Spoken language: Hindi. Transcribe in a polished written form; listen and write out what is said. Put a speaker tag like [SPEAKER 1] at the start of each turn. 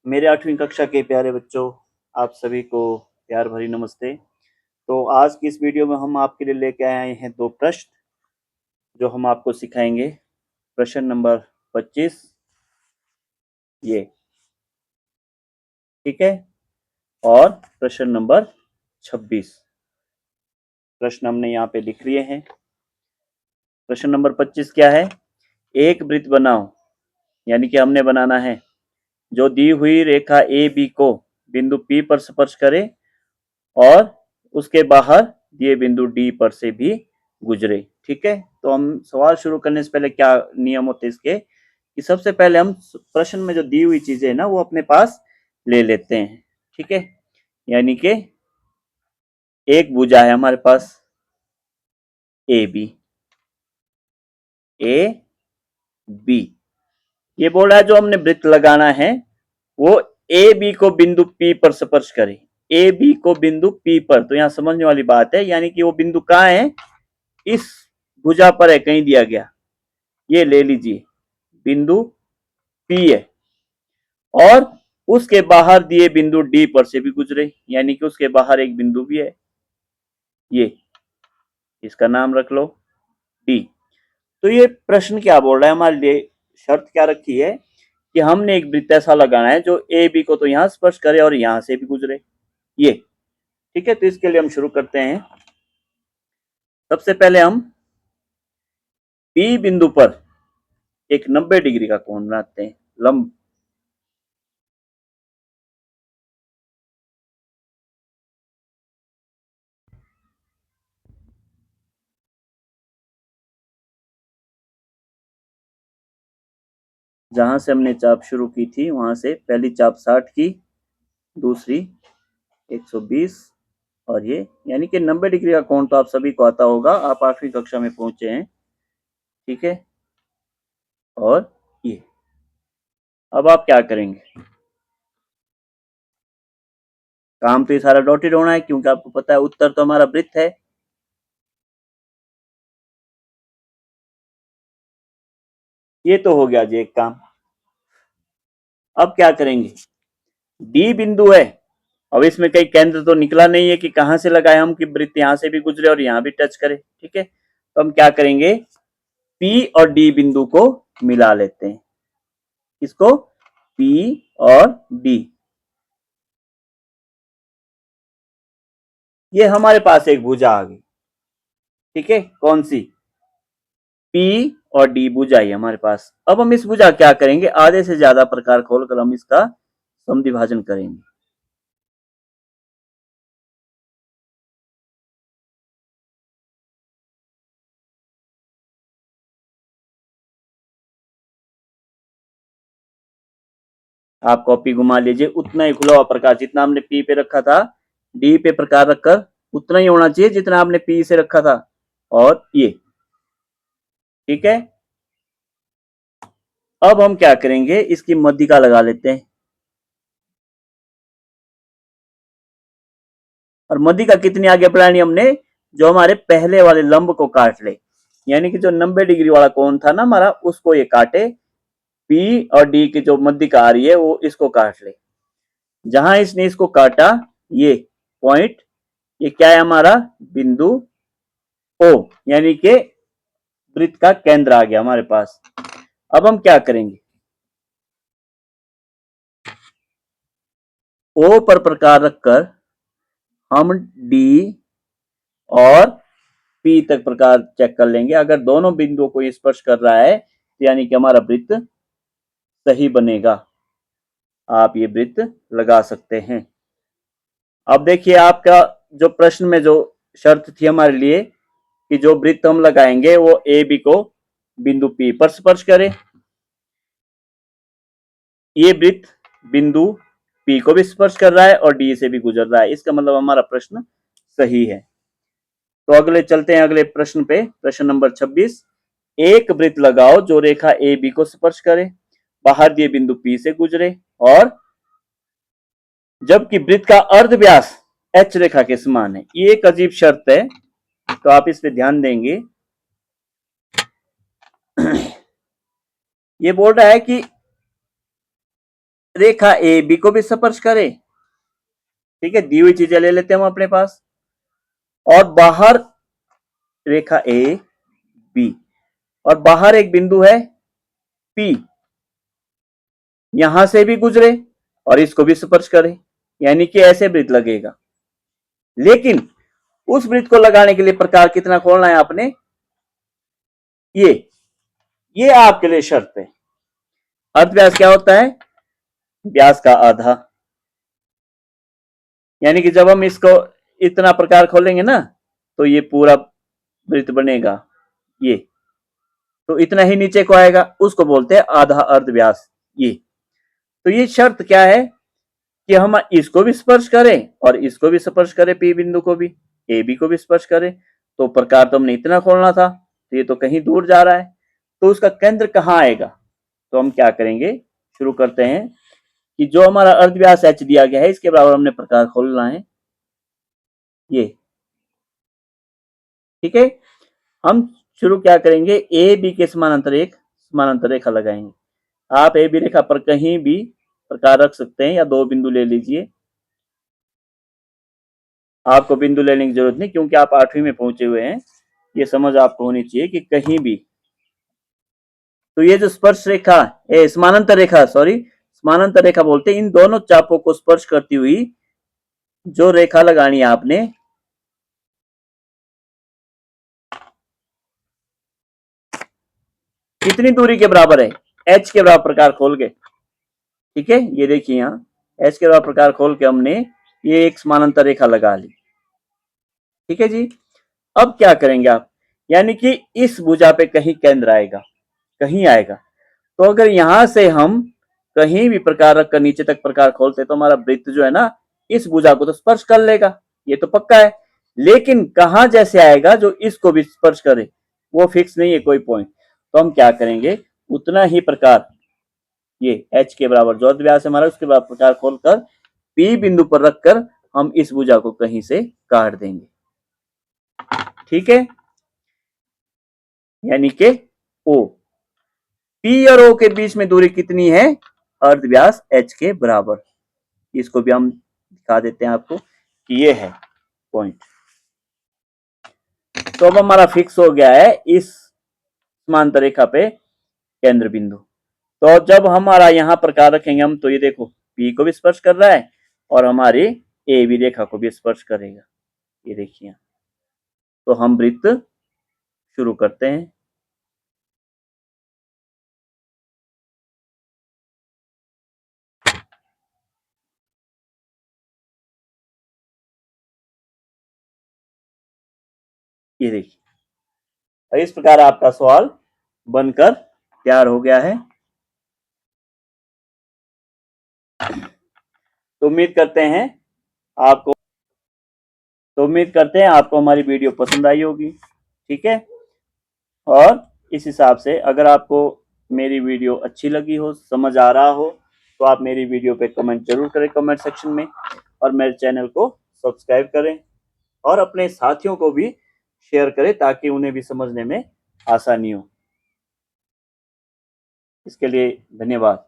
[SPEAKER 1] मेरे 8वीं कक्षा के प्यारे बच्चों, आप सभी को प्यार भरी नमस्ते। तो आज की इस वीडियो में हम आपके लिए लेके आए हैं 2 प्रश्न जो हम आपको सिखाएंगे। प्रश्न नंबर 25 ये, ठीक है, और प्रश्न नंबर 26। प्रश्न हमने यहाँ पे लिख लिए हैं। प्रश्न नंबर 25 क्या है? एक वृत्त बनाओ, यानी कि हमने बनाना है जो दी हुई रेखा ए बी को बिंदु P पर स्पर्श करे और उसके बाहर दिए बिंदु डी पर से भी गुजरे। ठीक है, तो हम सवाल शुरू करने से पहले क्या नियम होते हैं इसके कि सबसे पहले हम प्रश्न में जो दी हुई चीजें है ना वो अपने पास ले लेते हैं। ठीक है, यानी कि एक भुजा है हमारे पास ए बी, ए बी। ये बोल रहा है जो हमने वृत्त लगाना है वो ए बी को बिंदु P पर स्पर्श करे। ए बी को बिंदु P पर, तो यहाँ समझने वाली बात है, यानी कि वो बिंदु कहाँ है? इस भुजा पर है, कहीं दिया गया, ये ले लीजिए बिंदु P है, और उसके बाहर दिए बिंदु D पर से भी गुजरे, यानी कि उसके बाहर एक बिंदु भी है, ये, इसका नाम रख लो D। तो ये प्रश्न क्या बोल रहा है हमारे लिए? शर्त क्या रखी है कि हमने एक वृत्त ऐसा लगाना है जो ए बी को तो यहां स्पर्श करे और यहां से भी गुजरे, ये। ठीक है, तो इसके लिए हम शुरू करते हैं। सबसे पहले हम P बिंदु पर एक 90 डिग्री का कोण बनाते हैं, लंब। जहां से हमने चाप शुरू की थी वहां से पहली चाप 60 की, दूसरी 120, और ये यानी कि 90 डिग्री का कोण तो आप सभी को आता होगा, आप 8वीं कक्षा में पहुंचे हैं। ठीक है, और ये अब आप क्या करेंगे? काम तो ये सारा डॉटेड होना है क्योंकि आपको पता है उत्तर तो हमारा वृत्त है। ये तो हो गया जी एक काम। अब क्या करेंगे? डी बिंदु है, अब इसमें कहीं केंद्र तो निकला नहीं है कि कहां से लगाए हम कि वृत्त यहां से भी गुजरे और यहां भी टच करे। ठीक है, तो हम क्या करेंगे? पी और डी बिंदु को मिला लेते हैं। इसको पी और डी, ये हमारे पास एक भुजा आ गई। ठीक है, कौन सी? P और D भुजा ही हमारे पास। अब हम इस भुजा क्या करेंगे? आधे से ज्यादा प्रकार खोलकर हम इसका समद्विभाजन करेंगे। आप कॉपी घुमा लीजिए, उतना ही खुला हुआ प्रकार जितना हमने P पे रखा था, D पे प्रकार रखकर उतना ही होना चाहिए जितना आपने P से रखा था। और ये, ठीक है। अब हम क्या करेंगे? इसकी मध्यिका लगा लेते हैं, और मध्यिका कितनी आगे बढ़ानी हमने? जो हमारे पहले वाले लंब को काट ले, यानी कि जो 90 डिग्री वाला कोण था ना हमारा, उसको ये काटे। P और D की जो मध्यिका आ रही है वो इसको काट ले। जहां इसने इसको काटा, ये पॉइंट, ये क्या है हमारा? बिंदु O, यानी कि वृत्त का केंद्र आ गया हमारे पास। अब हम क्या करेंगे? O पर प्रकार रखकर हम D और P तक प्रकार चेक कर लेंगे। अगर दोनों बिंदुओं को स्पर्श कर रहा है तो यानी कि हमारा वृत्त सही बनेगा। आप ये वृत्त लगा सकते हैं। अब देखिए आपका जो प्रश्न में जो शर्त थी हमारे लिए कि जो वृत्त हम लगाएंगे वो ए बी को बिंदु P पर स्पर्श करे। ये वृत्त बिंदु P को भी स्पर्श कर रहा है और D से भी गुजर रहा है, इसका मतलब हमारा प्रश्न सही है। तो अगले चलते हैं अगले प्रश्न पे। प्रश्न नंबर 26। एक वृत्त लगाओ जो रेखा ए बी को स्पर्श करे, बाहर दिए बिंदु P से गुजरे, और जबकि वृत्त का अर्ध व्यास H रेखा के समान है। ये एक अजीब शर्त है, तो आप इस पे ध्यान देंगे। ये बोल रहा है कि रेखा ए बी को भी स्पर्श करे, ठीक है, दी हुई चीजें ले लेते हैं हम अपने पास, और बाहर रेखा ए बी, और बाहर एक बिंदु है पी, यहां से भी गुजरे और इसको भी स्पर्श करे, यानी कि ऐसे वृत्त लगेगा। लेकिन उस वृत्त को लगाने के लिए प्रकार कितना खोलना है आपने, ये आपके लिए शर्त है। अर्ध व्यास क्या होता है, व्यास का आधा, यानी कि जब हम इसको इतना प्रकार खोलेंगे ना तो ये पूरा वृत्त बनेगा, ये तो इतना ही नीचे को आएगा, उसको बोलते हैं आधा अर्ध व्यास। ये तो ये शर्त क्या है कि हम इसको भी स्पर्श करें और इसको भी स्पर्श करें, पी बिंदु को भी, ए बी को भी स्पर्श करें, तो प्रकार तो हमने इतना खोलना था, तो ये तो कहीं दूर जा रहा है, तो उसका केंद्र कहाँ आएगा। तो हम क्या करेंगे, शुरू करते हैं कि जो हमारा अर्ध व्यास एच दिया गया है इसके बराबर हमने प्रकार खोलना है, ये ठीक है। हम शुरू क्या करेंगे, ए बी के समानांतर एक समानांतर रेखा लगाएंगे। आप ए बी रेखा पर कहीं भी प्रकार रख सकते हैं या दो बिंदु ले लीजिए, आपको बिंदु लेने की जरूरत नहीं क्योंकि आप 8वीं में पहुंचे हुए हैं, ये समझ आपको होनी चाहिए कि कहीं भी। तो ये जो स्पर्श रेखा समानांतर रेखा, सॉरी समानांतर रेखा बोलते हैं, इन दोनों चापों को स्पर्श करती हुई जो रेखा लगानी है आपने, कितनी दूरी के बराबर है, एच के बराबर प्रकार खोल के, ठीक है। ये देखिए यहाँ एच के बराबर प्रकार खोल के हमने ये एक समानांतर रेखा लगा ली, ठीक है जी। अब क्या करेंगे आप, यानी कि इस भुजा पे कहीं केंद्र आएगा, कहीं आएगा, तो अगर यहां से हम कहीं भी प्रकार रखकर नीचे तक प्रकार खोलते तो हमारा वृत्त जो है ना इस भुजा को तो स्पर्श कर लेगा, ये तो पक्का है। लेकिन कहां जैसे आएगा जो इसको भी स्पर्श करे, वो फिक्स नहीं है कोई पॉइंट। तो हम क्या करेंगे, उतना ही प्रकार ये एच के बराबर जो व्यास है हमारा उसके बराबर प्रकार खोलकर पी बिंदु पर रखकर हम इस भुजा को कहीं से काट देंगे, ठीक है। यानी कि ओ, पी और ओ के बीच में दूरी कितनी है, अर्ध व्यास एच के बराबर। इसको भी हम दिखा देते हैं आपको कि ये है पॉइंट। तो अब हमारा फिक्स हो गया है इस समांतर रेखा पे केंद्र बिंदु। तो जब हमारा यहां प्रकार रखेंगे हम, तो ये देखो पी को भी स्पर्श कर रहा है और हमारी ए बी रेखा को भी स्पर्श करेगा, ये देखिए। तो हम वृत्त शुरू करते हैं। ये देखिए इस प्रकार आपका सवाल बनकर तैयार हो गया है। तो उम्मीद करते हैं आपको हमारी वीडियो पसंद आई होगी, ठीक है। और इस हिसाब से अगर आपको मेरी वीडियो अच्छी लगी हो, समझ आ रहा हो, तो आप मेरी वीडियो पे कमेंट जरूर करें कमेंट सेक्शन में, और मेरे चैनल को सब्सक्राइब करें और अपने साथियों को भी शेयर करें ताकि उन्हें भी समझने में आसानी हो। इसके लिए धन्यवाद।